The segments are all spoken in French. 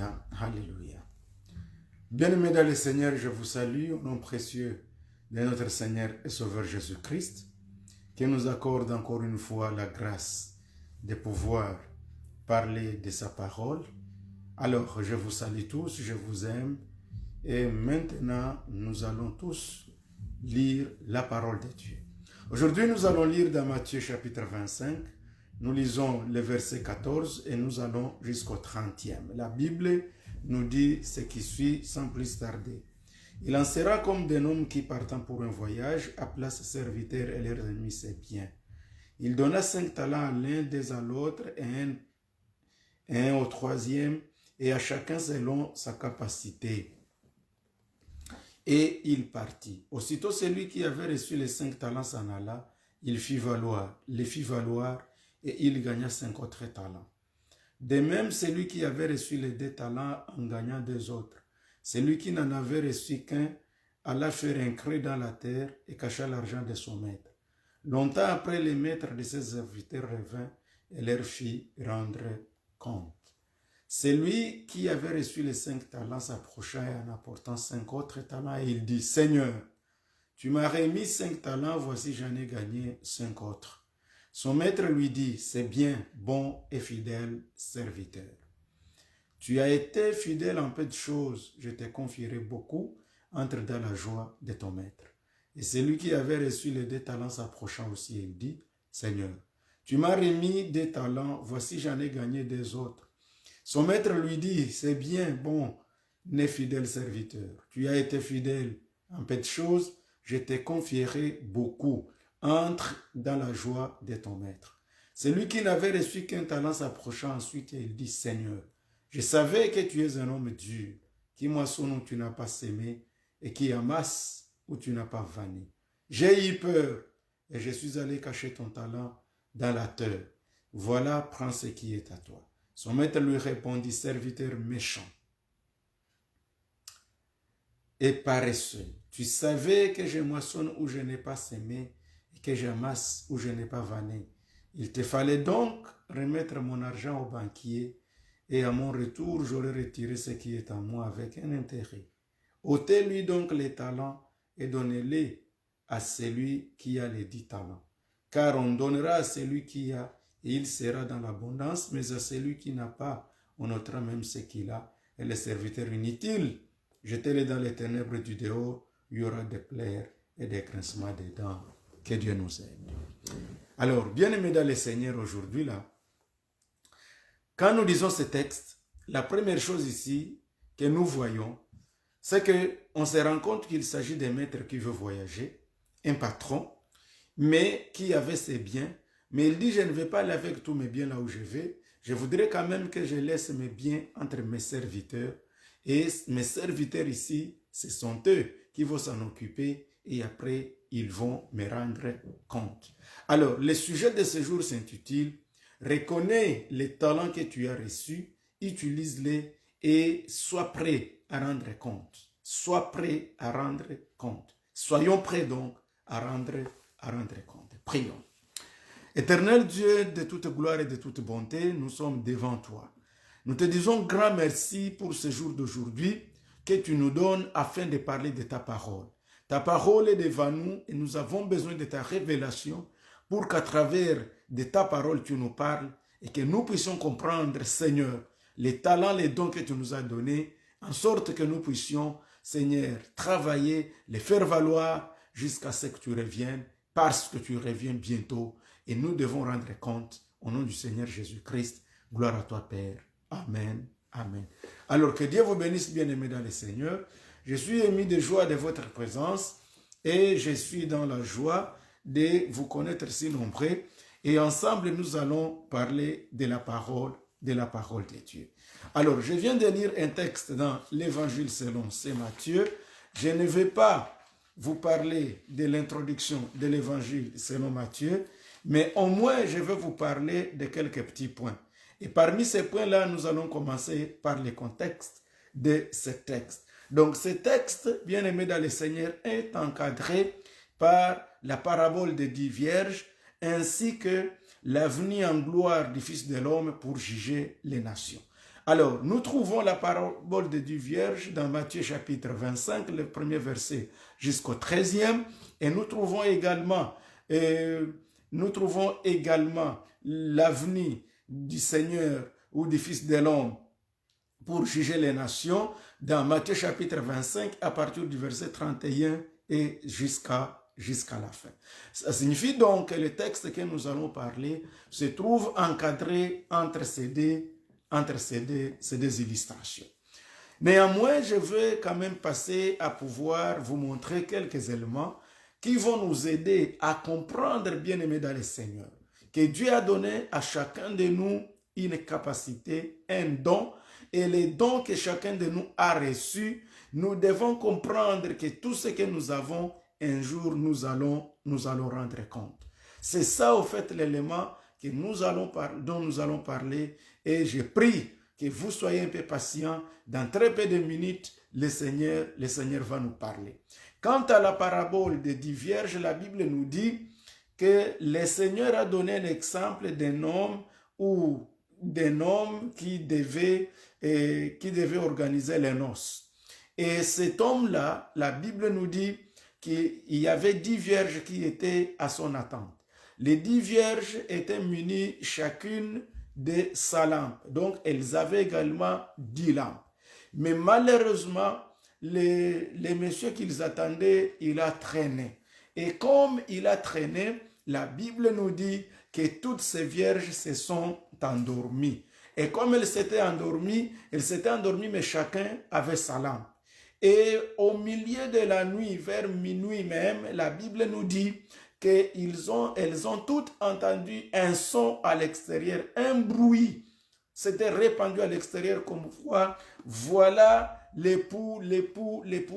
Alléluia, Alléluia. Bien-aimés dans le Seigneur, je vous salue au nom précieux de notre Seigneur et Sauveur Jésus-Christ, qui nous accorde encore une fois la grâce de pouvoir parler de sa parole. Alors, je vous salue tous, je vous aime, et maintenant, nous allons tous lire la parole de Dieu. Aujourd'hui, nous allons lire dans Matthieu chapitre 25, nous lisons le verset 14 et nous allons jusqu'au 30e. La Bible nous dit ce qui suit sans plus tarder. Il en sera comme d'un homme qui partant pour un voyage appela ses serviteurs et leur remit ses biens. Il donna 5 talents à l'un, 2 à l'autre et un au troisième, et à chacun selon sa capacité. Et il partit. Aussitôt celui qui avait reçu les 5 talents s'en alla, les fit valoir, et il gagna 5 autres talents. De même, celui qui avait reçu les 2 talents en gagna 2 autres. Celui qui n'en avait reçu qu'un alla faire un creux dans la terre et cacha l'argent de son maître. Longtemps après, le maître de ses serviteurs revint et leur fit rendre compte. Celui qui avait reçu les 5 talents s'approcha et en apportant 5 autres talents, et il dit, « Seigneur, tu m'as remis 5 talents, voici j'en ai gagné 5 autres. » Son maître lui dit, « C'est bien, bon et fidèle serviteur. Tu as été fidèle en peu de choses, je te confierai beaucoup, entre dans la joie de ton maître. » Et celui qui avait reçu les 2 talents s'approcha aussi et il dit, « Seigneur, tu m'as remis 2 talents, voici j'en ai gagné 2 autres. » Son maître lui dit, « C'est bien, bon et fidèle serviteur. Tu as été fidèle en peu de choses, je te confierai beaucoup. Entre dans la joie de ton maître. » Celui qui n'avait reçu qu'un talent s'approcha ensuite et il dit, « Seigneur, je savais que tu es un homme dur, qui moissonne où tu n'as pas sémé et qui amasse où tu n'as pas vanné. J'ai eu peur et je suis allé cacher ton talent dans la terre. Voilà, prends ce qui est à toi. » Son maître lui répondit, « Serviteur méchant et paresseux, tu savais que je moissonne où je n'ai pas sémé et que j'amasse où je n'ai pas vanné. Il te fallait donc remettre mon argent au banquier et à mon retour, j'aurais retiré ce qui est à moi avec un intérêt. Ôtez-lui donc les talents et donnez-les à celui qui a les 10 talents. Car on donnera à celui qui a et il sera dans l'abondance, mais à celui qui n'a pas, on ôtera même ce qu'il a. Et les serviteurs inutiles, jetez-les dans les ténèbres du dehors, il y aura des pleurs et des grincements des dents. Que Dieu nous aide. Alors, bien-aimés dans le Seigneur, aujourd'hui, là, quand nous lisons ce texte, la première chose ici que nous voyons, c'est qu'on se rend compte qu'il s'agit d'un maître qui veut voyager, un patron, mais qui avait ses biens. Mais il dit, je ne vais pas aller avec tous mes biens là où je vais. Je voudrais quand même que je laisse mes biens entre mes serviteurs. Et mes serviteurs ici, ce sont eux qui vont s'en occuper et après, ils vont me rendre compte. Alors, le sujet de ce jour s'intitule « Reconnais les talents que tu as reçus, utilise-les et sois prêt à rendre compte. » Sois prêt à rendre compte. Soyons prêts donc à rendre compte. Prions. Éternel Dieu de toute gloire et de toute bonté, nous sommes devant toi. Nous te disons grand merci pour ce jour d'aujourd'hui que tu nous donnes afin de parler de ta parole. Ta parole est devant nous et nous avons besoin de ta révélation pour qu'à travers de ta parole tu nous parles et que nous puissions comprendre, Seigneur, les talents, les dons que tu nous as donnés, en sorte que nous puissions, Seigneur, travailler, les faire valoir jusqu'à ce que tu reviennes, parce que tu reviens bientôt et nous devons rendre compte au nom du Seigneur Jésus-Christ. Gloire à toi, Père. Amen. Amen. Alors que Dieu vous bénisse, bien-aimés dans le Seigneur. Je suis ému de joie de votre présence et je suis dans la joie de vous connaître si nombreux. Et ensemble, nous allons parler de la parole de Dieu. Alors, je viens de lire un texte dans l'Évangile selon saint Matthieu. Je ne vais pas vous parler de l'introduction de l'Évangile selon Matthieu, mais au moins, je vais vous parler de quelques petits points. Et parmi ces points-là, nous allons commencer par le contexte de ce texte. Donc, ce texte, bien aimé dans le Seigneur, est encadré par la parabole des 10 vierges, ainsi que la venue en gloire du Fils de l'homme pour juger les nations. Alors, nous trouvons la parabole des 10 vierges dans Matthieu chapitre 25, le premier verset jusqu'au 13e, et nous trouvons également l'avenir du Seigneur ou du Fils de l'homme pour juger les nations dans Matthieu chapitre 25 à partir du verset 31 et jusqu'à la fin. Ça signifie donc que le texte que nous allons parler se trouve encadré entre ces deux illustrations. Néanmoins, je veux quand même passer à pouvoir vous montrer quelques éléments qui vont nous aider à comprendre, bien aimé dans le Seigneur, que Dieu a donné à chacun de nous une capacité, un don, et les dons que chacun de nous a reçus, nous devons comprendre que tout ce que nous avons, un jour, nous allons rendre compte. C'est ça, au fait, l'élément que dont nous allons parler, et je prie que vous soyez un peu patients. Dans très peu de minutes, le Seigneur va nous parler. Quant à la parabole des 10 vierges, la Bible nous dit que le Seigneur a donné l'exemple d'un homme qui devait organiser les noces. Et cet homme-là, la Bible nous dit qu'il y avait 10 vierges qui étaient à son attente. Les 10 vierges étaient munies chacune de sa lampe. Donc, elles avaient également 10 lampes. Mais malheureusement, les messieurs qu'ils attendaient, il a traîné. Et comme il a traîné, la Bible nous dit que toutes ces vierges se sont endormies. Et comme elles s'étaient endormies, mais chacun avait sa lampe. Et au milieu de la nuit, vers minuit même, la Bible nous dit qu'elles ont toutes entendu un son à l'extérieur, un bruit. C'était répandu à l'extérieur comme quoi, voilà, l'époux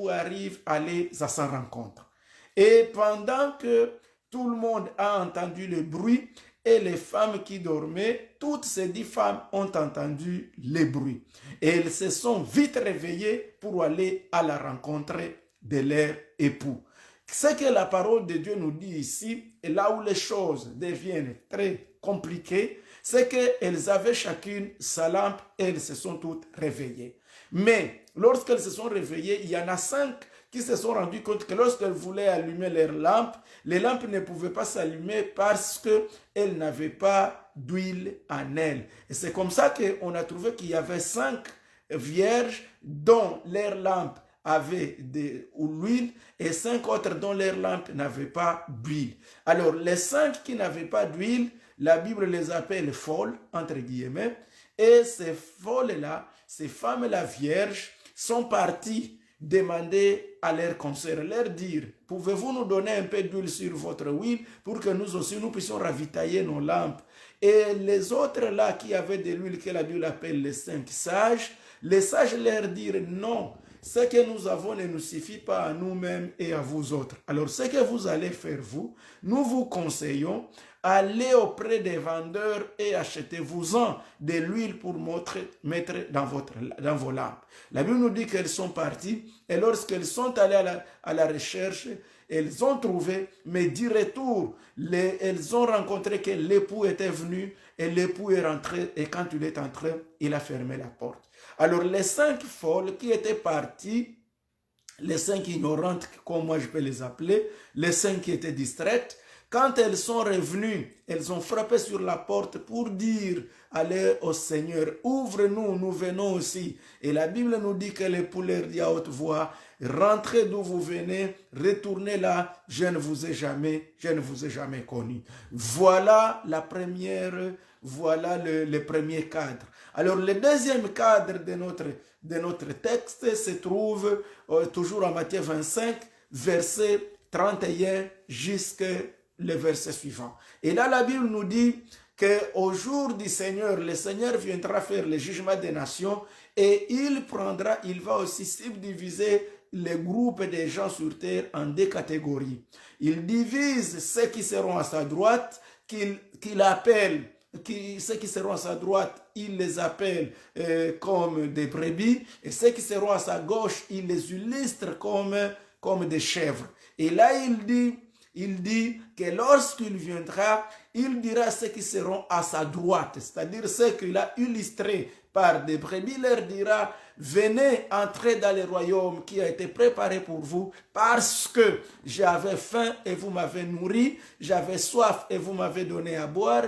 arrive, allez à sa rencontre. Et pendant que tout le monde a entendu le bruit, et les femmes qui dormaient, toutes ces 10 femmes ont entendu le bruit. Et elles se sont vite réveillées pour aller à la rencontre de leur époux. Ce que la parole de Dieu nous dit ici, et là où les choses deviennent très compliquées, c'est qu'elles avaient chacune sa lampe et elles se sont toutes réveillées. Mais lorsqu'elles se sont réveillées, il y en a 5 qui se sont rendus compte que lorsqu'elles voulaient allumer leurs lampes, les lampes ne pouvaient pas s'allumer parce qu'elles n'avaient pas d'huile en elles. Et c'est comme ça qu'on a trouvé qu'il y avait 5 vierges dont leurs lampes avaient de l'huile et 5 autres dont leurs lampes n'avaient pas d'huile. Alors les 5 qui n'avaient pas d'huile, la Bible les appelle folles, entre guillemets, et ces folles-là, ces femmes-là vierges, sont parties demander à leurs consoeurs, leur dire, pouvez-vous nous donner un peu d'huile sur votre huile pour que nous aussi nous puissions ravitailler nos lampes. Et les autres là qui avaient de l'huile que la Bible appelle les 5 sages, les sages leur dirent non, ce que nous avons ne nous suffit pas à nous-mêmes et à vous autres. Alors ce que vous allez faire vous, nous vous conseillons, allez auprès des vendeurs et achetez-vous-en de l'huile pour mettre dans vos lampes. La Bible nous dit qu'elles sont parties et lorsqu'elles sont allées à la recherche, elles ont trouvé, mais du retour, elles ont rencontré que l'époux était venu et l'époux est rentré et quand il est entré, il a fermé la porte. Alors les 5 folles qui étaient parties, les 5 ignorantes, comme moi je peux les appeler, les 5 qui étaient distraites, quand elles sont revenues, elles ont frappé sur la porte pour dire, allez au Seigneur, ouvre-nous, nous venons aussi. Et la Bible nous dit que l'époux leur dit à haute voix, rentrez d'où vous venez, retournez là, je ne vous ai jamais connu. Voilà le premier cadre. Alors le deuxième cadre de notre texte se trouve toujours en Matthieu 25, verset 31 jusqu'à le verset suivant. Et là, la Bible nous dit qu'au jour du Seigneur, le Seigneur viendra faire le jugement des nations et il va aussi subdiviser les groupes des gens sur terre en 2 catégories. Il divise ceux qui seront à sa droite, qu'il appelle, ceux qui seront à sa droite, il les appelle comme des brebis, et ceux qui seront à sa gauche, il les illustre comme des chèvres. Et là, il dit que lorsqu'il viendra, il dira ceux qui seront à sa droite, c'est-à-dire ceux qu'il a illustrés par des brebis, leur dira, venez entrer dans le royaume qui a été préparé pour vous, parce que j'avais faim et vous m'avez nourri, j'avais soif et vous m'avez donné à boire,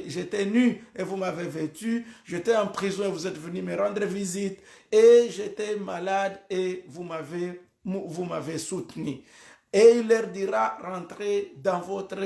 j'étais nu et vous m'avez vêtu, j'étais en prison et vous êtes venus me rendre visite, et j'étais malade et vous m'avez soutenu. Et il leur dira, rentrez dans votre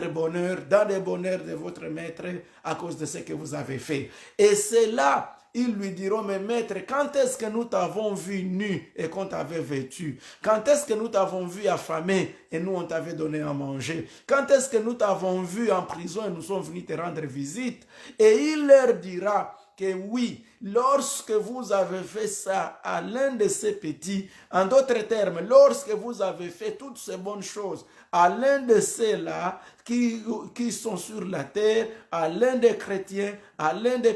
bonheur, dans le bonheur de votre maître à cause de ce que vous avez fait. Et c'est là, ils lui diront, mais maître, quand est-ce que nous t'avons vu nu et qu'on t'avait vêtu? Quand est-ce que nous t'avons vu affamé et nous on t'avait donné à manger? Quand est-ce que nous t'avons vu en prison et nous sommes venus te rendre visite? Et il leur dira, que oui, lorsque vous avez fait ça à l'un de ces petits, en d'autres termes, lorsque vous avez fait toutes ces bonnes choses à l'un de ceux-là qui sont sur la terre, à l'un des chrétiens, à l'une des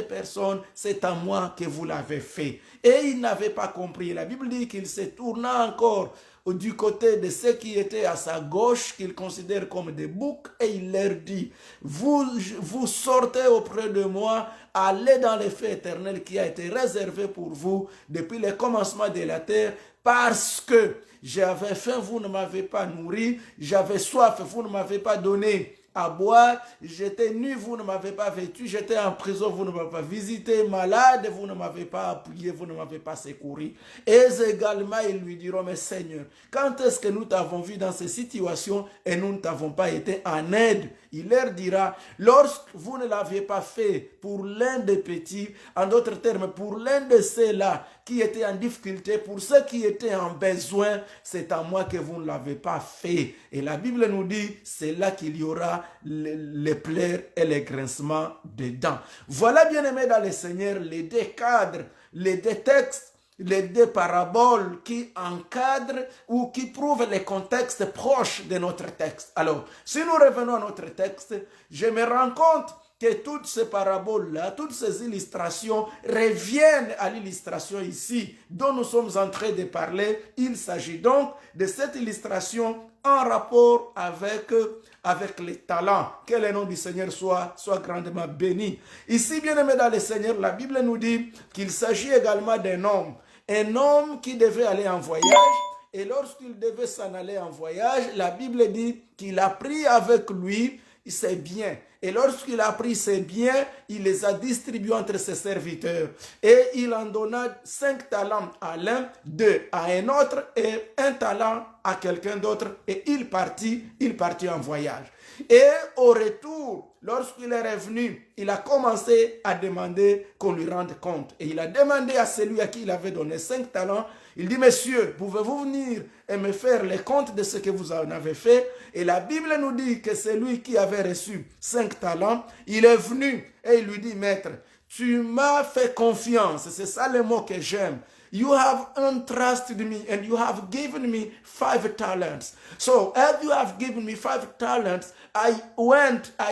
personnes, c'est à moi que vous l'avez fait. Et il n'avait pas compris. La Bible dit qu'il se tourna encore du côté de ceux qui étaient à sa gauche, qu'il considère comme des boucs, et il leur dit, vous sortez auprès de moi, allez dans le feu éternel qui a été réservé pour vous depuis le commencement de la terre, parce que j'avais faim, vous ne m'avez pas nourri, j'avais soif, vous ne m'avez pas donné à boire, j'étais nu, vous ne m'avez pas vêtu, j'étais en prison, vous ne m'avez pas visité, malade, vous ne m'avez pas appuyé, vous ne m'avez pas secouru. Et également, ils lui diront, mais Seigneur, quand est-ce que nous t'avons vu dans ces situations et nous ne t'avons pas été en aide? Il leur dira, lorsque vous ne l'aviez pas fait pour l'un des petits, en d'autres termes, pour l'un de ceux-là qui étaient en difficulté, pour ceux qui étaient en besoin, c'est à moi que vous ne l'avez pas fait. Et la Bible nous dit, c'est là qu'il y aura les pleurs et les grincements des dents. Voilà, bien aimés dans le Seigneur, les deux cadres, les deux textes, les deux paraboles qui encadrent ou qui prouvent les contextes proches de notre texte. Alors, si nous revenons à notre texte, je me rends compte que toutes ces paraboles-là, toutes ces illustrations reviennent à l'illustration ici dont nous sommes en train de parler. Il s'agit donc de cette illustration en rapport avec les talents. Que le nom du Seigneur soit grandement béni. Ici, bien aimé dans le Seigneur, la Bible nous dit qu'il s'agit également d'un homme. Un homme qui devait aller en voyage, et lorsqu'il devait s'en aller en voyage, la Bible dit qu'il a pris avec lui ses biens. Et lorsqu'il a pris ses biens, il les a distribués entre ses serviteurs. Et il en donna 5 talents à l'un, 2 à un autre, et 1 talent à quelqu'un d'autre. Et il partit en voyage. Et au retour, lorsqu'il est revenu, il a commencé à demander qu'on lui rende compte. Et il a demandé à celui à qui il avait donné 5 talents, il dit, monsieur, pouvez-vous venir et me faire les comptes de ce que vous en avez fait? Et la Bible nous dit que celui qui avait reçu 5 talents, il est venu et il lui dit, maître, tu m'as fait confiance. C'est ça le mot que j'aime. You have entrusted me and you have given me 5 talents. So, as you have given me 5 talents, I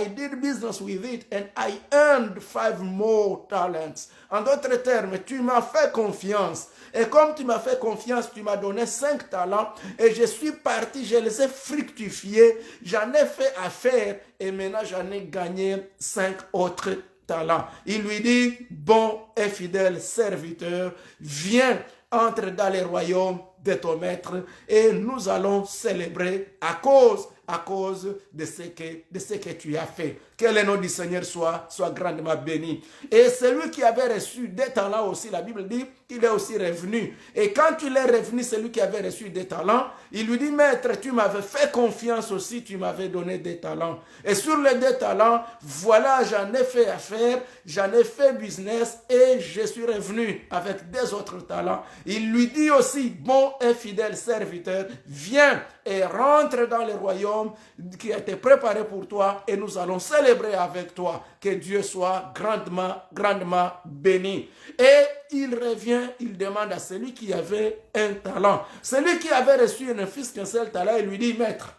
did business with it and I earned 5 more talents. En d'autres termes, tu m'as fait confiance. Et comme tu m'as fait confiance, tu m'as donné 5 talents et je suis parti, je les ai fructifiés, j'en ai fait affaire et maintenant j'en ai gagné 5 autres talents. Il lui dit, bon et fidèle serviteur, viens, entre dans le royaume de ton maître et nous allons célébrer à cause de ce que tu as fait. Que le nom du Seigneur soit grandement béni. Et celui qui avait reçu des talents aussi, la Bible dit qu'il est aussi revenu. Et quand il est revenu, celui qui avait reçu des talents, il lui dit, maître, tu m'avais fait confiance aussi, tu m'avais donné des talents. Et sur les 2 talents, voilà, j'en ai fait affaire, j'en ai fait business et je suis revenu avec des autres talents. Il lui dit aussi, bon et fidèle serviteur, viens et rentre dans le royaume qui a été préparé pour toi et nous allons célébrer avec toi. Que Dieu soit grandement béni. Et il revient, il demande à celui qui avait un talent. Celui qui avait reçu un fils qu'un seul talent, il lui dit, maître,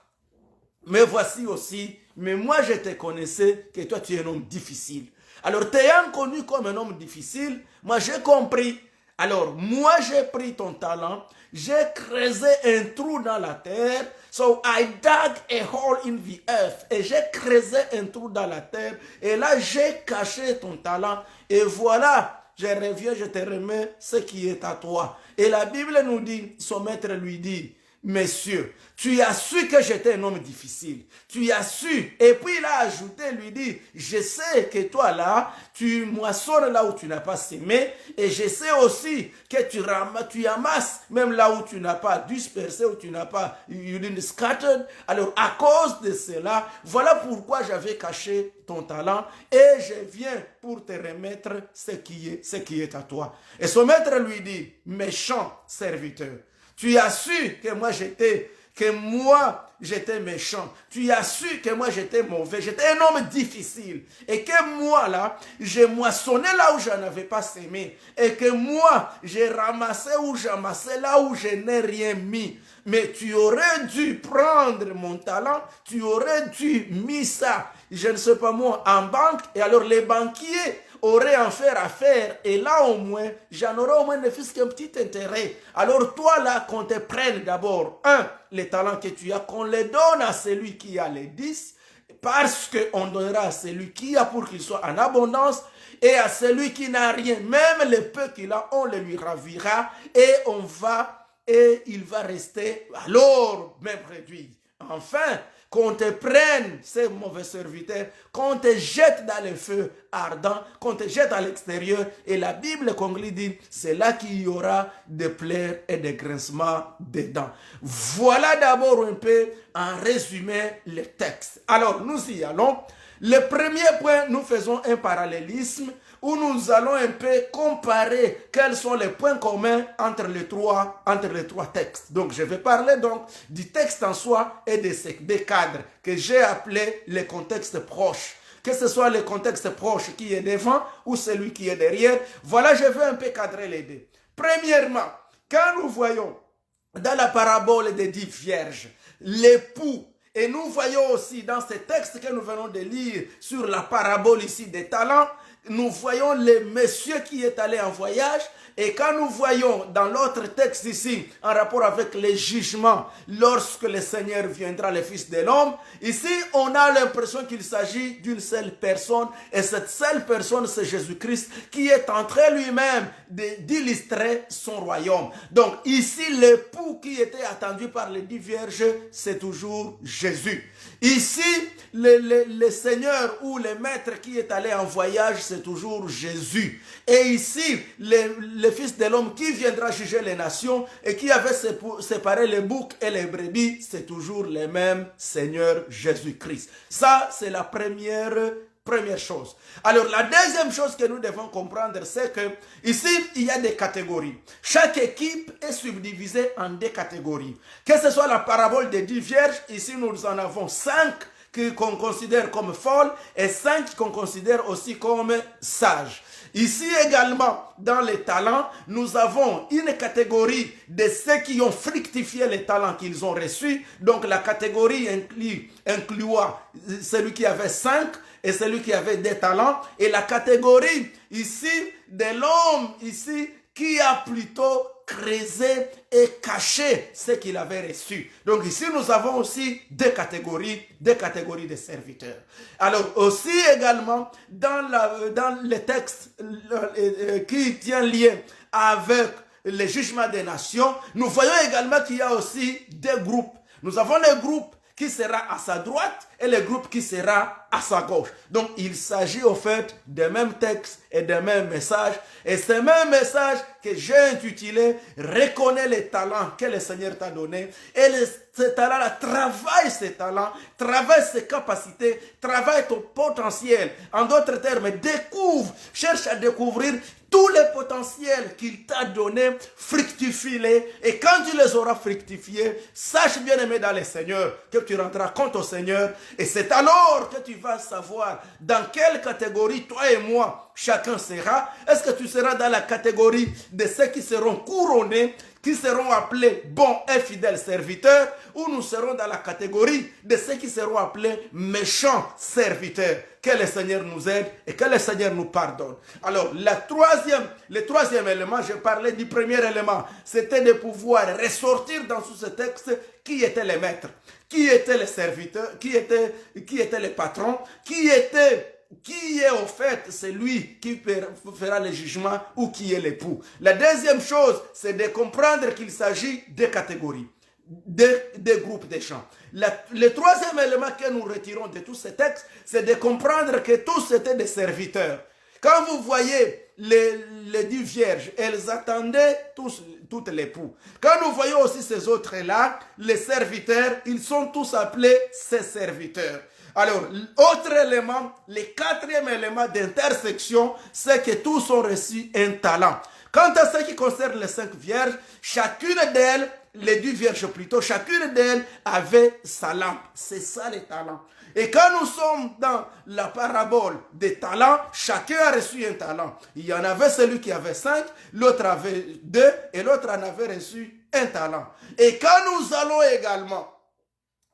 mais voici aussi, mais moi je te connaissais que toi tu es un homme difficile. Alors t'ayant connu comme un homme difficile, moi j'ai compris, Alors, moi, j'ai pris ton talent, j'ai creusé un trou dans la terre. So, I dug a hole in the earth. Et j'ai creusé un trou dans la terre. Et là, j'ai caché ton talent. Et voilà, je reviens, je te remets ce qui est à toi. Et la Bible nous dit, son maître lui dit, Monsieur, tu as su que j'étais un homme difficile. Tu as su. Et puis il a ajouté, lui dit, je sais que toi là, tu moissonnes là où tu n'as pas sémé. Et je sais aussi que tu amasses même là où tu n'as pas dispersé, où tu n'as pas, you didn't scattered. Alors à cause de cela, voilà pourquoi j'avais caché ton talent. Et je viens pour te remettre ce qui est à toi. Et son maître lui dit, méchant serviteur. Tu as su que moi j'étais méchant. Tu as su que moi j'étais mauvais. J'étais un homme difficile. Et que moi là, j'ai moissonné là où je n'avais pas sémé. Et que moi, j'ai ramassé ou j'amassais là où je n'ai rien mis. Mais tu aurais dû prendre mon talent. Tu aurais dû mettre ça, je ne sais pas moi, en banque. Et alors les banquiers aurait en faire affaire, et là au moins, j'en aurais au moins ne fût-ce qu'un petit intérêt. Alors toi là, qu'on te prenne d'abord, les talents que tu as, qu'on les donne à celui qui a les 10, parce qu'on donnera à celui qui a pour qu'il soit en abondance, et à celui qui n'a rien, même le peu qu'il a, on le lui ravira, et il va rester alors même réduit. Enfin, qu'on te prenne, ces mauvais serviteurs, qu'on te jette dans le feu ardent, qu'on te jette à l'extérieur. Et la Bible, comme il dit, c'est là qu'il y aura des pleurs et des grincements dedans. Voilà d'abord un peu en résumé le texte. Alors, nous y allons. Le premier point, nous faisons un parallélisme où nous allons un peu comparer quels sont les points communs entre les trois textes. Donc, je vais parler donc du texte en soi et des cadres que j'ai appelés les contextes proches. Que ce soit le contexte proche qui est devant ou celui qui est derrière. Voilà, je vais un peu cadrer les deux. Premièrement, quand nous voyons dans la parabole des 10 vierges, l'époux, et nous voyons aussi dans ce texte que nous venons de lire sur la parabole ici des talents, nous voyons le monsieur qui est allé en voyage. Et quand nous voyons dans l'autre texte ici, en rapport avec les jugements, lorsque le Seigneur viendra, le Fils de l'homme, ici on a l'impression qu'il s'agit d'une seule personne. Et cette seule personne, c'est Jésus-Christ, qui est en train lui-même d'illustrer son royaume. Donc ici, l'époux qui était attendu par les 10 vierges, c'est toujours Jésus. Ici, le Seigneur ou le maître qui est allé en voyage, c'est toujours Jésus. Et ici, le Fils de l'homme qui viendra juger les nations et qui avait séparé les boucs et les brebis, c'est toujours le même Seigneur Jésus-Christ. Ça, c'est la première chose. Alors, la deuxième chose que nous devons comprendre, c'est que ici, il y a des catégories. Chaque équipe est subdivisée en des catégories. Que ce soit la parabole des 10 vierges, ici, nous en avons 5 qu'on considère comme folles et 5 qu'on considère aussi comme sages. Ici également, dans les talents, nous avons une catégorie de ceux qui ont fructifié les talents qu'ils ont reçus. Donc la catégorie incluant celui qui avait 5 et celui qui avait des talents. Et la catégorie ici de l'homme ici qui a plutôt creusé et caché ce qu'il avait reçu. Donc ici, nous avons aussi deux catégories de serviteurs. Alors aussi également, dans le texte qui tient lien avec le jugement des nations, nous voyons également qu'il y a aussi deux groupes. Nous avons le groupe qui sera à sa droite et le groupe qui sera à sa gauche. Donc, il s'agit au fait des mêmes textes et des mêmes messages. Et ce même message que j'ai intitulé « Reconnais les talents que le Seigneur t'a donnés » et ces talents-là, travaille ces talents, travaille ses capacités, travaille ton potentiel. En d'autres termes, cherche à découvrir tous les potentiels qu'il t'a donnés, fructifie-les. Et quand tu les auras fructifiés, sache bien aimé dans le Seigneur que tu rentreras compte au Seigneur. Et c'est alors que tu vas savoir dans quelle catégorie toi et moi chacun sera? Est-ce que tu seras dans la catégorie de ceux qui seront couronnés, qui seront appelés bons et fidèles serviteurs, ou nous serons dans la catégorie de ceux qui seront appelés méchants serviteurs? Que le Seigneur nous aide et que le Seigneur nous pardonne. Alors, le troisième élément, je parlais du premier élément, c'était de pouvoir ressortir dans tout ce texte qui étaient les maîtres, qui étaient les serviteurs, qui étaient les patrons, qui est au fait celui qui fera le jugement ou qui est l'époux. La deuxième chose, c'est de comprendre qu'il s'agit de catégories, de groupes de gens. Le troisième élément que nous retirons de tous ces textes, c'est de comprendre que tous étaient des serviteurs. Quand vous voyez les 10 vierges, elles attendaient toutes l'époux. Quand nous voyons aussi ces autres-là, les serviteurs, ils sont tous appelés ces serviteurs. Alors, autre élément, le quatrième élément d'intersection, c'est que tous ont reçu un talent. Quant à ce qui concerne les 5 vierges, chacune d'elles, les 10 vierges plutôt, chacune d'elles avait sa lampe. C'est ça les talents. Et quand nous sommes dans la parabole des talents, chacun a reçu un talent. Il y en avait celui qui avait 5, l'autre avait 2 et l'autre en avait reçu un talent. Et quand nous allons également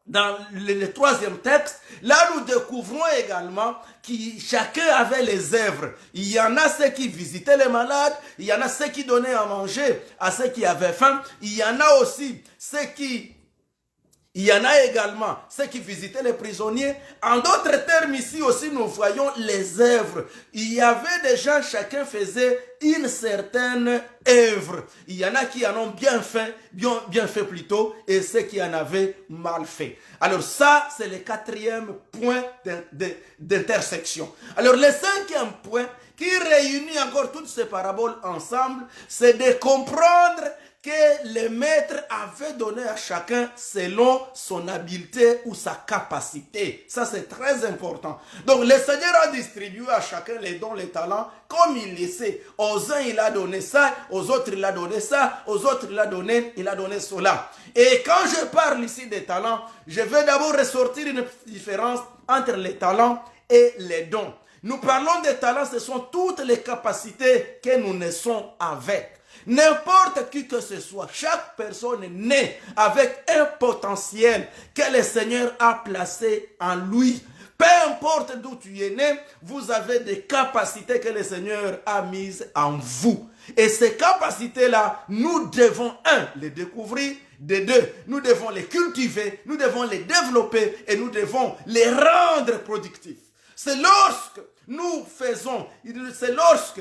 dans le troisième texte, là nous découvrons également que chacun avait les œuvres. Il y en a ceux qui visitaient les malades, il y en a ceux qui donnaient à manger à ceux qui avaient faim, il y en a aussi il y en a également ceux qui visitaient les prisonniers. En d'autres termes, ici aussi, nous voyons les œuvres. Il y avait des gens, chacun faisait une certaine œuvre. Il y en a qui en ont bien fait plutôt, et ceux qui en avaient mal fait. Alors ça, c'est le quatrième point d'intersection. Alors le cinquième point, qui réunit encore toutes ces paraboles ensemble, c'est de comprendre que le maître avait donné à chacun selon son habileté ou sa capacité. Ça, c'est très important. Donc, le Seigneur a distribué à chacun les dons, les talents, comme il le sait. Aux uns, il a donné ça, aux autres, il a donné ça, aux autres, il a donné cela. Et quand je parle ici des talents, je vais d'abord ressortir une petite différence entre les talents et les dons. Nous parlons des talents, ce sont toutes les capacités que nous naissons avec. N'importe qui que ce soit, chaque personne est née avec un potentiel que le Seigneur a placé en lui. Peu importe d'où tu es né, vous avez des capacités que le Seigneur a mises en vous. Et ces capacités-là, nous devons, les découvrir, de 2, nous devons les cultiver, nous devons les développer et nous devons les rendre productifs. C'est lorsque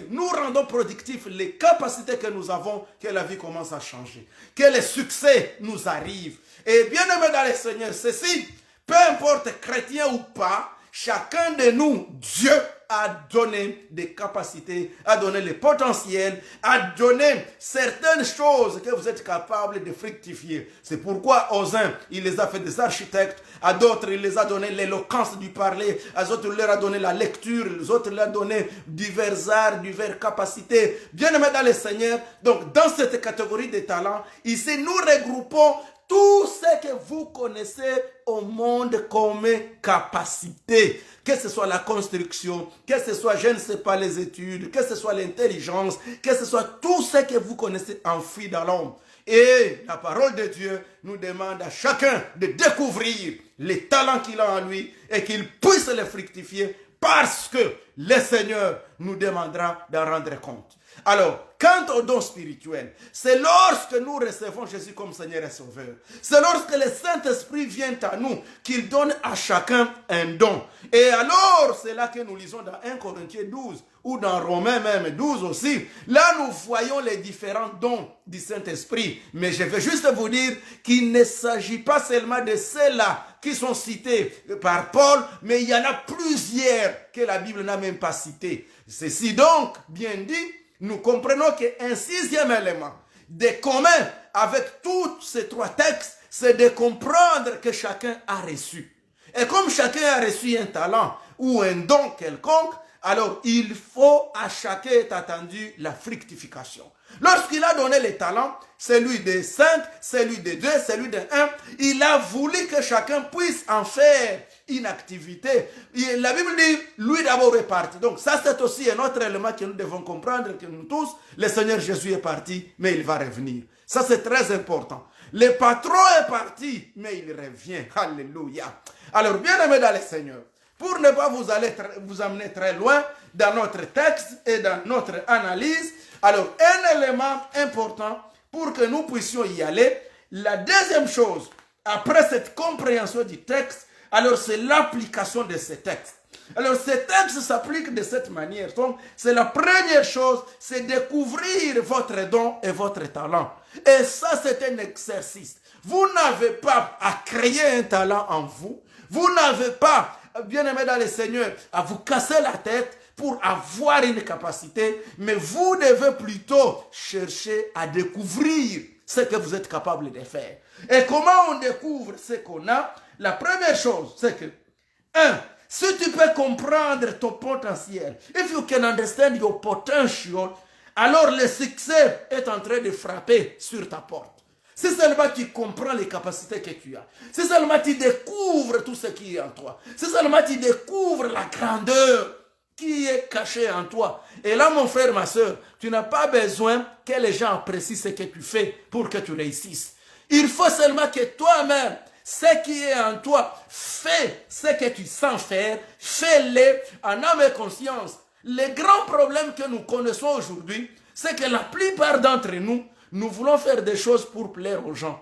nous rendons productifs les capacités que nous avons, que la vie commence à changer, que les succès nous arrivent. Et bien aimé dans le Seigneur, ceci, peu importe chrétien ou pas, chacun de nous, Dieu a donné des capacités, a donné le potentiel, a donné certaines choses que vous êtes capables de fructifier. C'est pourquoi aux uns, il les a fait des architectes, à d'autres, il les a donné l'éloquence du parler, à d'autres, il leur a donné la lecture, aux autres, il leur a donné divers arts, diverses capacités. Bien aimé dans le Seigneur, donc dans cette catégorie de talents, ici, nous regroupons tout ce que vous connaissez au monde comme capacité, que ce soit la construction, que ce soit, je ne sais pas, les études, que ce soit l'intelligence, que ce soit tout ce que vous connaissez enfoui dans l'homme. Et la parole de Dieu nous demande à chacun de découvrir les talents qu'il a en lui et qu'il puisse les fructifier parce que le Seigneur nous demandera d'en rendre compte. Alors, quant au don spirituel, c'est lorsque nous recevons Jésus comme Seigneur et Sauveur. C'est lorsque le Saint-Esprit vient à nous qu'il donne à chacun un don. Et alors, c'est là que nous lisons dans 1 Corinthiens 12 ou dans Romains même 12 aussi. Là, nous voyons les différents dons du Saint-Esprit. Mais je vais juste vous dire qu'il ne s'agit pas seulement de ceux-là qui sont cités par Paul, mais il y en a plusieurs que la Bible n'a même pas cités. Ceci donc, bien dit, nous comprenons qu'un sixième élément de commun avec tous ces 3 textes, c'est de comprendre que chacun a reçu. Et comme chacun a reçu un talent ou un don quelconque, alors il faut à chacun est attendu la fructification. Lorsqu'il a donné les talents, celui de 5, celui de 2, celui de 1, il a voulu que chacun puisse en faire une activité. Et la Bible dit, lui d'abord est parti. Donc ça c'est aussi un autre élément que nous devons comprendre, que nous tous, le Seigneur Jésus est parti, mais il va revenir. Ça c'est très important. Le patron est parti, mais il revient. Alléluia. Alors bien aimé dans le Seigneur, pour ne pas vous amener très loin dans notre texte et dans notre analyse, alors un élément important pour que nous puissions y aller, la deuxième chose, après cette compréhension du texte, alors c'est l'application de ce texte. Alors ce texte s'applique de cette manière. Donc c'est la première chose, c'est découvrir votre don et votre talent. Et ça c'est un exercice. Vous n'avez pas à créer un talent en vous. Vous n'avez pas, bien aimé dans le Seigneur, à vous casser la tête pour avoir une capacité, mais vous devez plutôt chercher à découvrir ce que vous êtes capable de faire. Et comment on découvre ce qu'on a? La première chose, c'est que, si tu peux comprendre ton potentiel, if you can understand your potential, alors le succès est en train de frapper sur ta porte. Si seulement tu comprends les capacités que tu as, si seulement tu découvres tout ce qui est en toi, si seulement tu découvres la grandeur qui est cachée en toi. Et là, mon frère, ma soeur, tu n'as pas besoin que les gens apprécient ce que tu fais pour que tu réussisses. Il faut seulement que toi-même, ce qui est en toi, fais ce que tu sens faire, fais-le en âme et conscience. Les grands problèmes que nous connaissons aujourd'hui, c'est que la plupart d'entre nous, nous voulons faire des choses pour plaire aux gens.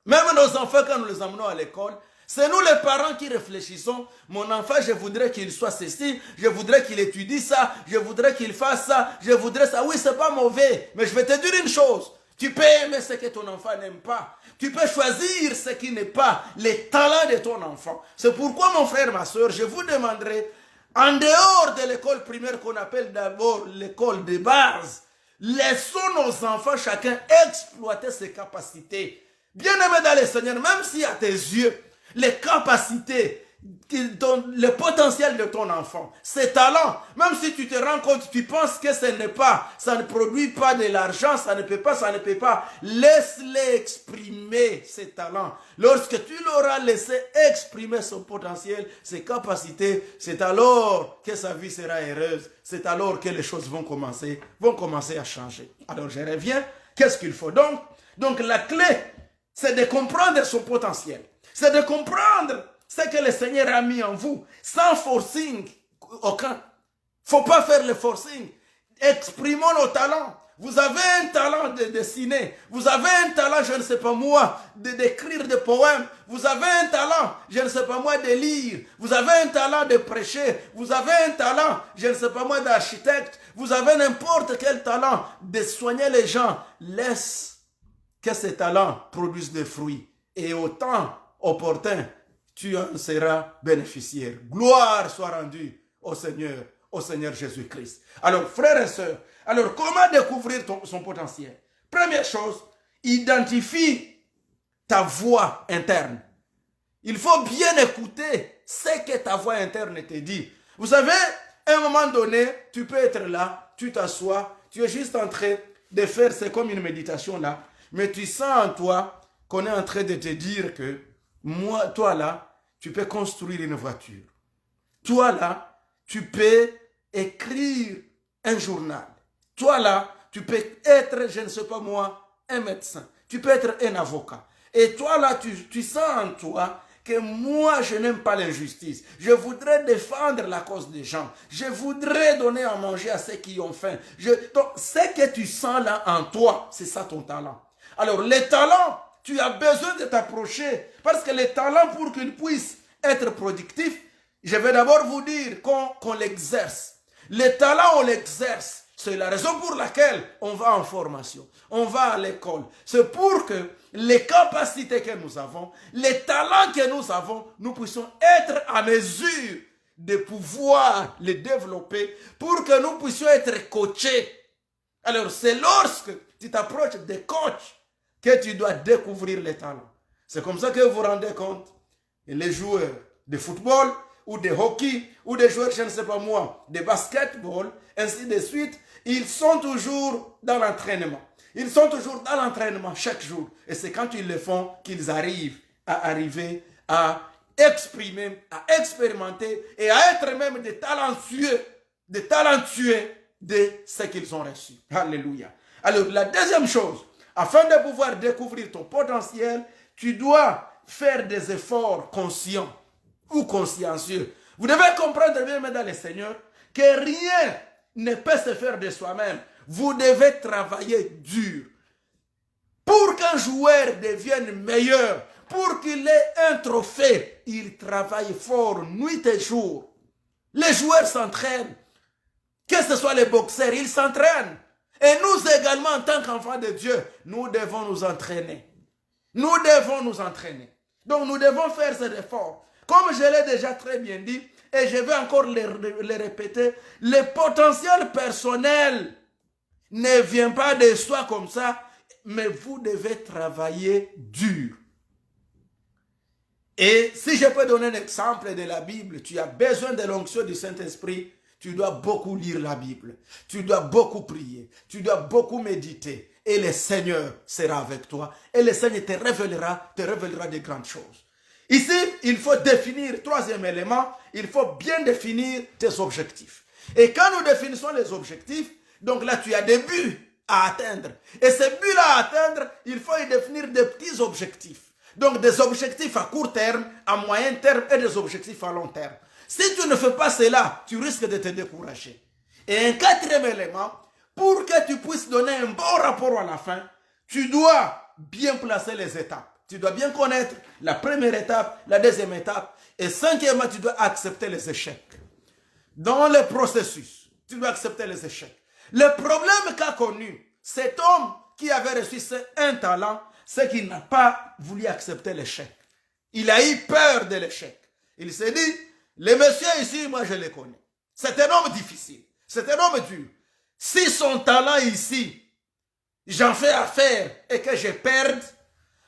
Même nos enfants, quand nous les emmenons à l'école, c'est nous les parents qui réfléchissons. Mon enfant, je voudrais qu'il soit ceci, je voudrais qu'il étudie ça, je voudrais qu'il fasse ça, je voudrais ça. Oui, c'est pas mauvais, mais je vais te dire une chose. Tu peux aimer ce que ton enfant n'aime pas. Tu peux choisir ce qui n'est pas les talents de ton enfant. C'est pourquoi, mon frère, ma soeur, je vous demanderai, en dehors de l'école primaire qu'on appelle d'abord l'école de base, laissons nos enfants chacun exploiter ses capacités. Bien aimé dans le Seigneur, même si à tes yeux, les capacités, le potentiel de ton enfant, ses talents, même si tu te rends compte, tu penses que ce n'est pas, ça ne produit pas de l'argent, ça ne peut pas, laisse-les exprimer ses talents. Lorsque tu l'auras laissé exprimer son potentiel, ses capacités, c'est alors que sa vie sera heureuse, c'est alors que les choses vont commencer à changer. Alors je reviens, qu'est-ce qu'il faut donc? Donc la clé, c'est de comprendre son potentiel. C'est de comprendre ce que le Seigneur a mis en vous, sans forcing aucun. Il ne faut pas faire le forcing. Exprimons nos talents. Vous avez un talent de dessiner. Vous avez un talent, je ne sais pas moi, d'écrire des poèmes. Vous avez un talent, je ne sais pas moi, de lire. Vous avez un talent de prêcher. Vous avez un talent, je ne sais pas moi, d'architecte. Vous avez n'importe quel talent de soigner les gens. Laisse que ces talents produisent des fruits. Et au temps opportun, tu en seras bénéficiaire. Gloire soit rendue au Seigneur Jésus-Christ. Alors, frères et sœurs, alors comment découvrir son potentiel? Première chose, identifie ta voix interne. Il faut bien écouter ce que ta voix interne te dit. Vous savez, à un moment donné, tu peux être là, tu t'assois, tu es juste en train de faire, c'est comme une méditation là, mais tu sens en toi qu'on est en train de te dire que moi, toi là, tu peux construire une voiture. Toi là, tu peux écrire un journal. Toi là, tu peux être, je ne sais pas moi, un médecin. Tu peux être un avocat. Et toi là, tu sens en toi que moi, je n'aime pas l'injustice. Je voudrais défendre la cause des gens. Je voudrais donner à manger à ceux qui ont faim. Donc, ce que tu sens là en toi, c'est ça ton talent. Alors, les talents, tu as besoin de t'approcher. Parce que les talents, pour qu'ils puissent être productifs, je vais d'abord vous dire qu'on l'exerce. Les talents, on l'exerce. C'est la raison pour laquelle on va en formation, on va à l'école. C'est pour que les capacités que nous avons, les talents que nous avons, nous puissions être à mesure de pouvoir les développer pour que nous puissions être coachés. Alors, c'est lorsque tu t'approches des coachs que tu dois découvrir les talents. C'est comme ça que vous vous rendez compte. Et les joueurs de football, ou de hockey, ou des joueurs, je ne sais pas moi, de basketball, ainsi de suite, ils sont toujours dans l'entraînement. Ils sont toujours dans l'entraînement chaque jour. Et c'est quand ils le font qu'ils arrivent à exprimer, à expérimenter et à être même des talentueux de ce qu'ils ont reçu. Alléluia. Alors, la deuxième chose, afin de pouvoir découvrir ton potentiel, tu dois faire des efforts conscients ou consciencieux. Vous devez comprendre bien, mesdames et seigneurs, que rien ne peut se faire de soi-même. Vous devez travailler dur. Pour qu'un joueur devienne meilleur, pour qu'il ait un trophée, il travaille fort, nuit et jour. Les joueurs s'entraînent. Que ce soit les boxeurs, ils s'entraînent. Et nous également, en tant qu'enfants de Dieu, nous devons nous entraîner. Nous devons nous entraîner. Donc nous devons faire cet effort. Comme je l'ai déjà très bien dit, et je vais encore le répéter, le potentiel personnel ne vient pas de soi comme ça, mais vous devez travailler dur. Et si je peux donner un exemple de la Bible, tu as besoin de l'onction du Saint-Esprit, tu dois beaucoup lire la Bible, tu dois beaucoup prier, tu dois beaucoup méditer, et le Seigneur sera avec toi, et le Seigneur te révélera de grandes choses. Ici, il faut définir, troisième élément, il faut bien définir tes objectifs. Et quand nous définissons les objectifs, donc là tu as des buts à atteindre. Et ces buts-là à atteindre, il faut y définir des petits objectifs. Donc des objectifs à court terme, à moyen terme et des objectifs à long terme. Si tu ne fais pas cela, tu risques de te décourager. Et un quatrième élément, pour que tu puisses donner un bon rapport à la fin, tu dois bien placer les étapes. Tu dois bien connaître la première étape, la deuxième étape. Et cinquièmement, tu dois accepter les échecs. Dans le processus, tu dois accepter les échecs. Le problème qu'a connu cet homme qui avait reçu un talent, c'est qu'il n'a pas voulu accepter l'échec. Il a eu peur de l'échec. Il s'est dit, le monsieur ici, moi je le connais. C'est un homme difficile. C'est un homme dur. Si son talent ici, j'en fais affaire et que je perde,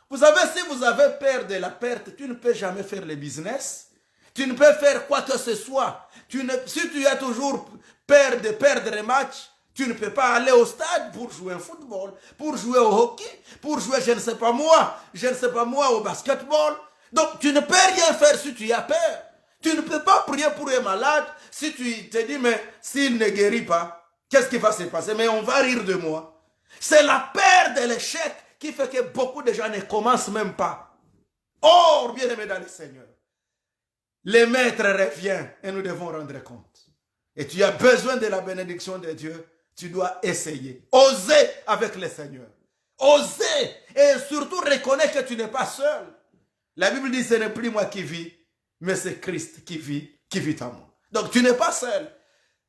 vous savez, si vous avez peur de la perte, tu ne peux jamais faire le business. Tu ne peux faire quoi que ce soit. Si tu as toujours peur de perdre un match, tu ne peux pas aller au stade pour jouer au football, pour jouer au hockey, pour jouer, je ne sais pas moi, au basketball. Donc, tu ne peux rien faire si tu as peur. Tu ne peux pas prier pour un malade si tu te dis, mais s'il ne guérit pas, qu'est-ce qui va se passer? Mais on va rire de moi. C'est la peur de l'échec qui fait que beaucoup de gens ne commencent même pas. Or, bien aimé dans le Seigneur, le Maître revient et nous devons rendre compte. Et tu as besoin de la bénédiction de Dieu. Tu dois essayer. Oser avec le Seigneur. Oser. Et surtout reconnaître que tu n'es pas seul. La Bible dit, ce n'est plus moi qui vis, mais c'est Christ qui vit en moi. Donc tu n'es pas seul.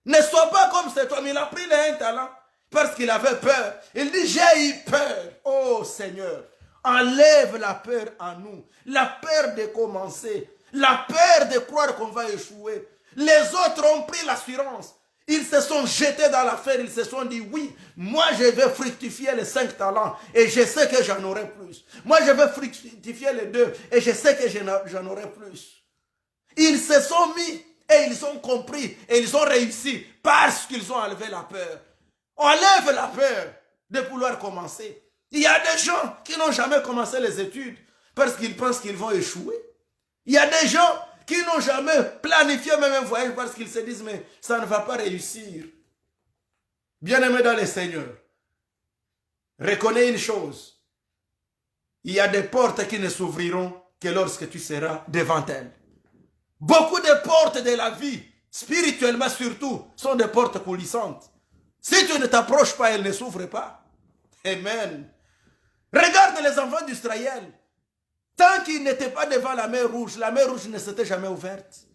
Ne sois pas comme cet homme. Il a pris un talent parce qu'il avait peur. Il dit, j'ai eu peur. Oh Seigneur, enlève la peur en nous. La peur de commencer. La peur de croire qu'on va échouer. Les autres ont pris l'assurance. Ils se sont jetés dans l'affaire. Ils se sont dit, oui, moi je vais fructifier les 5 talents et je sais que j'en aurai plus. Moi je vais fructifier les 2 et je sais que j'en aurai plus. Ils se sont mis et ils ont compris et ils ont réussi parce qu'ils ont enlevé la peur. On enlève la peur de vouloir commencer. Il y a des gens qui n'ont jamais commencé les études parce qu'ils pensent qu'ils vont échouer. Il y a des gens qui n'ont jamais planifié même un voyage parce qu'ils se disent, mais ça ne va pas réussir. Bien-aimé dans le Seigneur, reconnais une chose. Il y a des portes qui ne s'ouvriront que lorsque tu seras devant elles. Beaucoup de portes de la vie, spirituellement surtout, sont des portes coulissantes. Si tu ne t'approches pas, elles ne s'ouvrent pas. Amen. Regarde les enfants d'Israël. Tant qu'ils n'étaient pas devant la mer Rouge ne s'était jamais ouverte.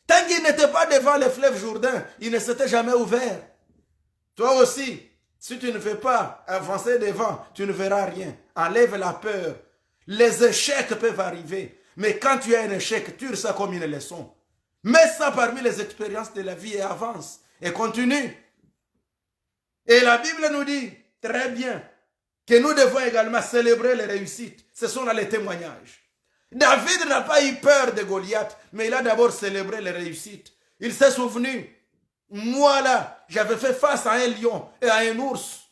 Tant qu'ils n'étaient pas devant le fleuve Jourdain, il ne s'était jamais ouvert. Toi aussi, si tu ne fais pas avancer devant, tu ne verras rien. Enlève la peur. Les échecs peuvent arriver. Mais quand tu as un échec, tu ressens comme une leçon. Mets ça parmi les expériences de la vie et avance. Et continue. Et la Bible nous dit, très bien, que nous devons également célébrer les réussites. Ce sont là les témoignages. David n'a pas eu peur de Goliath, mais il a d'abord célébré les réussites. Il s'est souvenu, moi là, j'avais fait face à un lion et à un ours.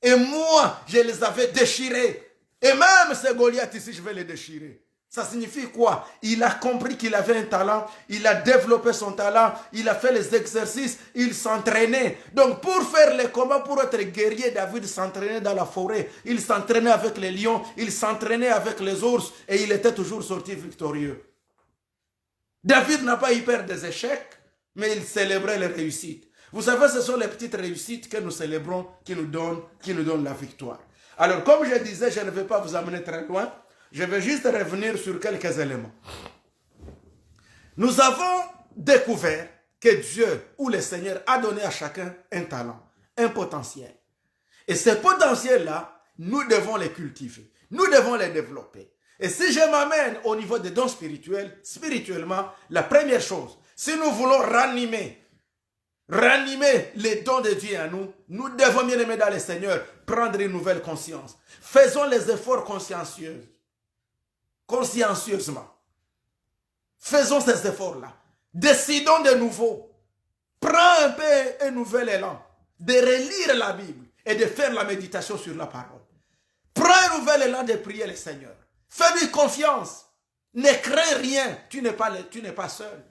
Et moi, je les avais déchirés. Et même ces Goliath ici, je vais les déchirer. Ça signifie quoi? Il a compris qu'il avait un talent, il a développé son talent, il a fait les exercices, il s'entraînait. Donc pour faire les combats, pour être guerrier, David s'entraînait dans la forêt, il s'entraînait avec les lions, il s'entraînait avec les ours et il était toujours sorti victorieux. David n'a pas eu peur des échecs, mais il célébrait les réussites. Vous savez, ce sont les petites réussites que nous célébrons qui nous donnent la victoire. Alors, comme je disais, je ne vais pas vous amener très loin. Je vais juste revenir sur quelques éléments. Nous avons découvert que Dieu ou le Seigneur a donné à chacun un talent, un potentiel. Et ces potentiels-là, nous devons les cultiver. Nous devons les développer. Et si je m'amène au niveau des dons spirituels, spirituellement, la première chose, si nous voulons ranimer les dons de Dieu en nous, nous devons, bien aimés dans le Seigneur, prendre une nouvelle conscience. Faisons les efforts consciencieusement. Faisons ces efforts-là. Décidons de nouveau. Prends un peu un nouvel élan de relire la Bible et de faire la méditation sur la parole. Prends un nouvel élan de prier le Seigneur. Fais-lui confiance. Ne crains rien. Tu n'es pas seul.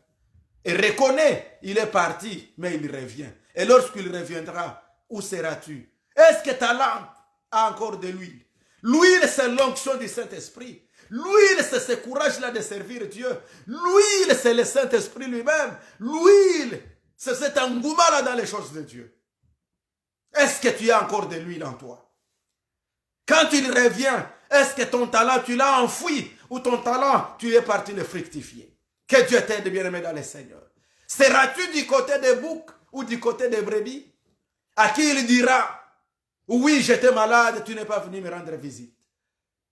Et reconnais, il est parti, mais il revient. Et lorsqu'il reviendra, où seras-tu? Est-ce que ta lampe a encore de l'huile? L'huile, c'est l'onction du Saint-Esprit. L'huile, c'est ce courage-là de servir Dieu. L'huile, c'est le Saint-Esprit lui-même. L'huile, c'est cet engouement-là dans les choses de Dieu. Est-ce que tu as encore de l'huile en toi? Quand il revient, est-ce que ton talent, tu l'as enfoui ou ton talent, tu es parti le fructifier? Que Dieu t'aide, bien-aimé dans le Seigneur. Seras-tu du côté des boucs ou du côté des brebis? À qui il dira, oui, j'étais malade, tu n'es pas venu me rendre visite.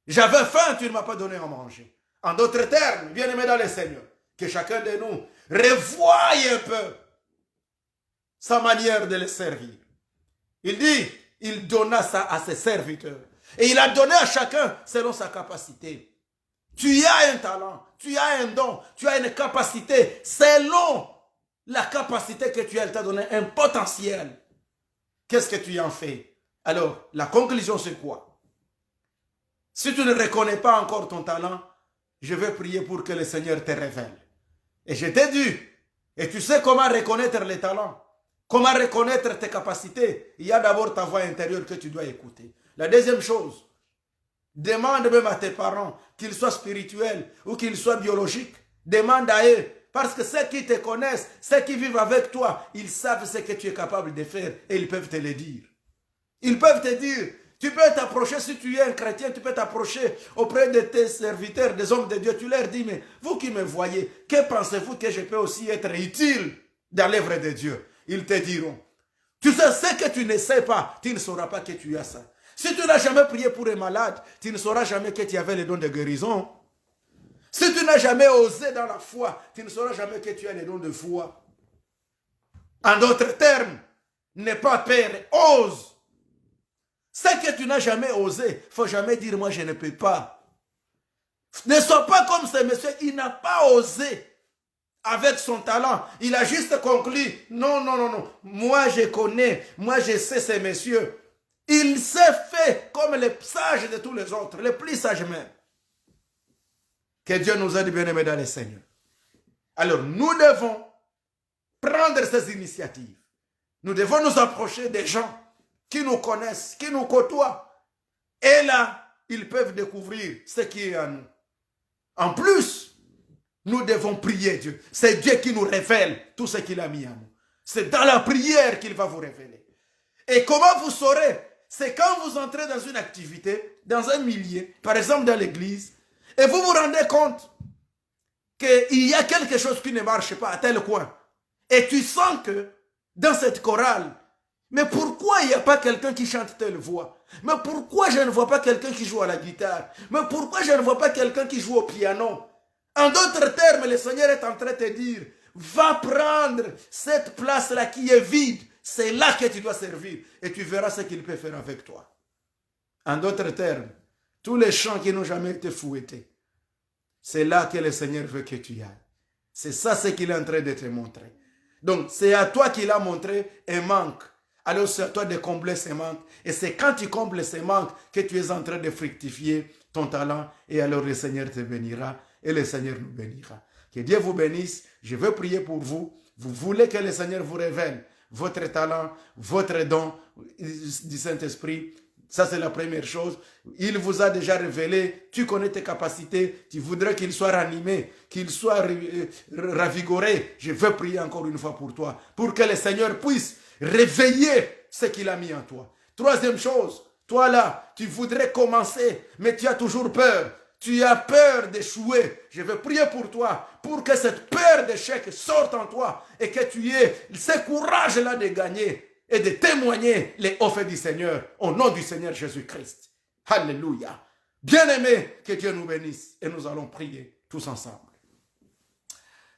J'avais faim, tu ne m'as pas donné à manger. En d'autres termes, bien-aimé dans le Seigneur, que chacun de nous revoie un peu sa manière de le servir. Il dit, il donna ça à ses serviteurs. Et il a donné à chacun selon sa capacité. Tu as un talent, tu as un don, tu as une capacité. Selon la capacité que tu as, il t'a donné un potentiel. Qu'est-ce que tu en fais? Alors, la conclusion c'est quoi? Si tu ne reconnais pas encore ton talent, je vais prier pour que le Seigneur te révèle. Et je t'ai dit, et tu sais comment reconnaître les talents, comment reconnaître tes capacités. Il y a d'abord ta voix intérieure que tu dois écouter. La deuxième chose, demande même à tes parents, qu'ils soient spirituels ou qu'ils soient biologiques. Demande à eux. Parce que ceux qui te connaissent, ceux qui vivent avec toi, ils savent ce que tu es capable de faire et ils peuvent te le dire. Ils peuvent te dire, tu peux t'approcher, si tu es un chrétien, tu peux t'approcher auprès de tes serviteurs, des hommes de Dieu. Tu leur dis, mais vous qui me voyez, que pensez-vous que je peux aussi être utile dans l'œuvre de Dieu? Ils te diront. Tu sais, ce que tu ne sais pas, tu ne sauras pas que tu as ça. Si tu n'as jamais prié pour un malade, tu ne sauras jamais que tu avais les dons de guérison. Si tu n'as jamais osé dans la foi, tu ne sauras jamais que tu as les dons de foi. En d'autres termes, n'aie pas peur, ose. Ce que tu n'as jamais osé, il ne faut jamais dire moi je ne peux pas. Ne sois pas comme ce monsieur, il n'a pas osé avec son talent. Il a juste conclu, non, moi je connais, moi je sais ces messieurs. Il s'est fait comme les sages de tous les autres, les plus sages même. Que Dieu nous aide, bien-aimés dans le Seigneur. Alors, nous devons prendre ces initiatives. Nous devons nous approcher des gens qui nous connaissent, qui nous côtoient. Et là, ils peuvent découvrir ce qui est en nous. En plus, nous devons prier Dieu. C'est Dieu qui nous révèle tout ce qu'il a mis en nous. C'est dans la prière qu'il va vous révéler. Et comment vous saurez? C'est quand vous entrez dans une activité, dans un milieu, par exemple dans l'église, et vous vous rendez compte qu'il y a quelque chose qui ne marche pas à tel coin. Et tu sens que dans cette chorale, mais pourquoi il n'y a pas quelqu'un qui chante telle voix? Mais pourquoi je ne vois pas quelqu'un qui joue à la guitare? Mais pourquoi je ne vois pas quelqu'un qui joue au piano? En d'autres termes, le Seigneur est en train de te dire, va prendre cette place-là qui est vide. C'est là que tu dois servir. Et tu verras ce qu'il peut faire avec toi. En d'autres termes, tous les chants qui n'ont jamais été fouettés, C'est là que le Seigneur veut que tu ailles. C'est ça ce qu'il est en train de te montrer. Donc, c'est à toi qu'il a montré un manque. Alors, c'est à toi de combler ces manques. Et c'est quand tu combles ces manques que tu es en train de fructifier ton talent. Et alors, le Seigneur te bénira et le Seigneur nous bénira. Que Dieu vous bénisse. Je veux prier pour vous. Vous voulez que le Seigneur vous révèle votre talent, votre don du Saint-Esprit. Ça, c'est la première chose. Il vous a déjà révélé, tu connais tes capacités, tu voudrais qu'il soit ranimé, qu'il soit ravigoré. Je veux prier encore une fois pour toi, pour que le Seigneur puisse réveiller ce qu'il a mis en toi. Troisième chose, toi là, tu voudrais commencer, mais tu as toujours peur. Tu as peur d'échouer. Je veux prier pour toi, pour que cette peur d'échec sorte en toi et que tu aies ce courage-là de gagner et de témoigner les hauts faits du Seigneur au nom du Seigneur Jésus-Christ. Alléluia. Bien-aimés, que Dieu nous bénisse et nous allons prier tous ensemble.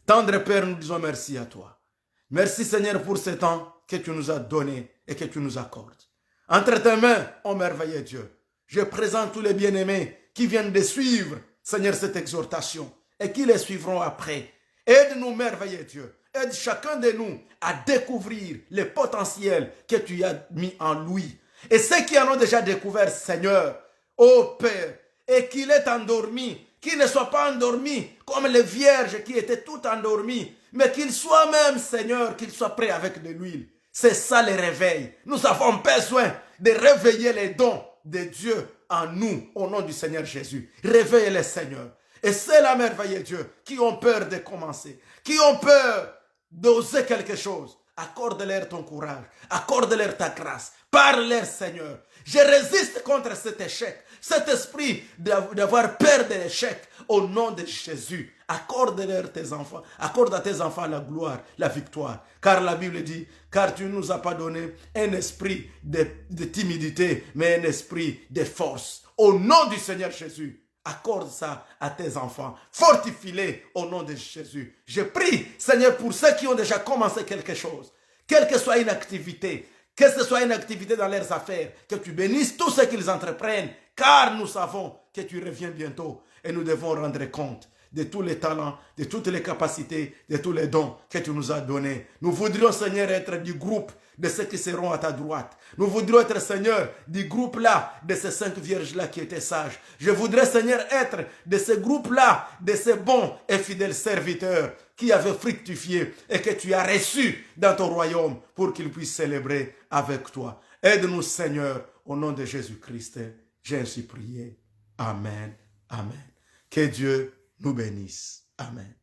Tendre Père, nous disons merci à toi. Merci Seigneur pour ce temps que tu nous as donné et que tu nous accordes. Entre tes mains, ô merveilleux Dieu, je présente tous les bien-aimés qui viennent de suivre, Seigneur, cette exhortation et qui les suivront après. Aide-nous, merveilleux Dieu. Aide chacun de nous à découvrir le potentiel que tu as mis en lui. Et ceux qui en ont déjà découvert, Seigneur, ô Père, et qu'il est endormi, qu'il ne soit pas endormi comme les vierges qui étaient toutes endormies, mais qu'il soit même, Seigneur, qu'il soit prêt avec de l'huile. C'est ça le réveil. Nous avons besoin de réveiller les dons de Dieu en nous, au nom du Seigneur Jésus. Réveillez-les, Seigneur. Et c'est la merveille, Dieu, qui ont peur de commencer, qui ont peur d'oser quelque chose. Accorde-leur ton courage, accorde-leur ta grâce, parle-leur, Seigneur. Je résiste contre cet échec, cet esprit d'avoir peur de l'échec, au nom de Jésus. Accorde-leur tes enfants, accorde à tes enfants la gloire, la victoire. Car la Bible dit, car tu ne nous as pas donné un esprit de timidité, mais un esprit de force. Au nom du Seigneur Jésus. Accorde ça à tes enfants. Fortifie-les au nom de Jésus. Je prie, Seigneur, pour ceux qui ont déjà commencé quelque chose, quelle que soit une activité, que ce soit une activité dans leurs affaires, que tu bénisses tout ce qu'ils entreprennent, car nous savons que tu reviens bientôt et nous devons rendre compte de tous les talents, de toutes les capacités, de tous les dons que tu nous as donnés. Nous voudrions, Seigneur, être du groupe de ceux qui seront à ta droite. Nous voudrions être, Seigneur, du groupe-là, de ces 5 vierges-là qui étaient sages. Je voudrais, Seigneur, être de ce groupe-là, de ces bons et fidèles serviteurs qui avaient fructifié et que tu as reçus dans ton royaume pour qu'ils puissent célébrer avec toi. Aide-nous, Seigneur, au nom de Jésus-Christ. J'ai ainsi prié. Amen. Amen. Que Dieu nous bénisse. Amen.